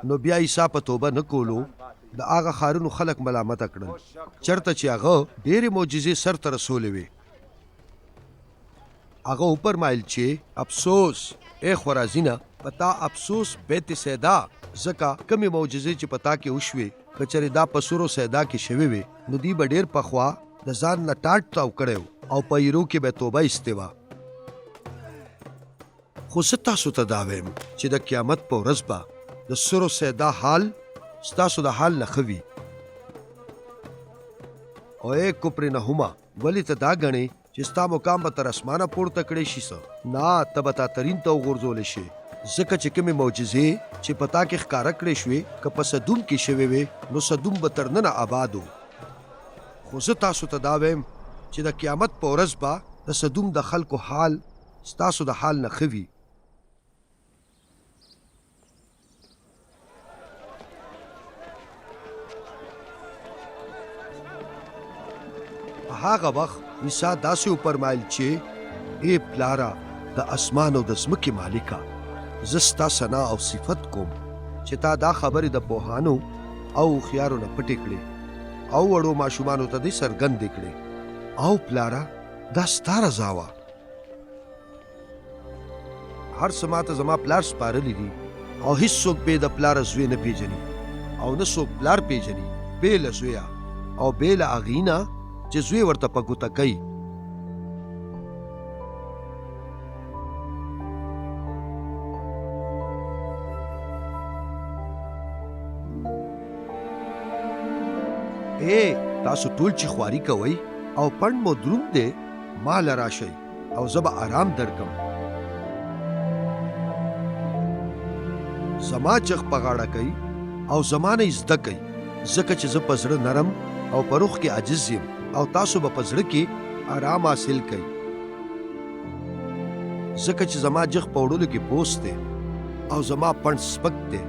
نو بیا عیسی په توبه نه کولو د هغه ښارونو خلک ملامت کړل چرته چې هغه ډېرې معجزې سرته رسولې وې. هغه وفرمایل چې افسوس ای خورازینه په تا افسوس بیت سیدا، ځکه کمې معجزې چې په تا کې وشوې که چېرې دا په سورو سیدا کې شوې وې نو دوی به ډېر پخوا د ځان نه ټاټ تاو کړی او په ایرو کې به توبه ایستې وه. خو زه تاسو ته دا وایم چې د قیامت په ورځ به د سرو سیدا حال ستاسو د حال نه ښه وي. او ای کفرنهومه، ولې ته دا ګڼې چې ستا مقام به تر اسمانه پورته کړی شي؟ څه نه، ته به تا ترین ته وغورځولی شي، ځکه چې کومې معجزې چې په تا کې ښکاره کړې شوې که په سدوم کې شوې وې نو سدوم به تر ننه آباد و. خو زه تاسو ته دا وایم چې د قیامت په ورځ به د سدوم د خلکو حال ستاسو د حال نه ښه وي. په هغه وخت عیسی داسې وفرمایل چې ای پلاره د اسمان او د ځمکې مالکه، زه ستا ثنا او صفت کوم چې تا دا خبرې د پوهانو او هوښیارو نه پټې کړې او وړو ماشومانو ته دې څرګندې کړې. او پلاره دا ستا رضا وه. هر څه ماته زما پلار سپارلی دي او هیڅوک بې د پلاره زوی نه پیژني او نه څوک پلار پیژني بې له زویه او بې له هغې نه چې زوی ورته په ګوته کوي. اے تاسو ټول چې خواري کوئ او پڼ مو دروند دی، ما له راشئ او زه به آرام درکم. زما چغ په غاړه کوي او زما نه زده کوي، ځکه چې زه په زړه نرم او په روح کې عاجز یم او تاسو به په زړه کې آرام حاصل کوئ، ځکه چې زما جغ په وړلو کې پوست دی او زما پڼ سپک دی.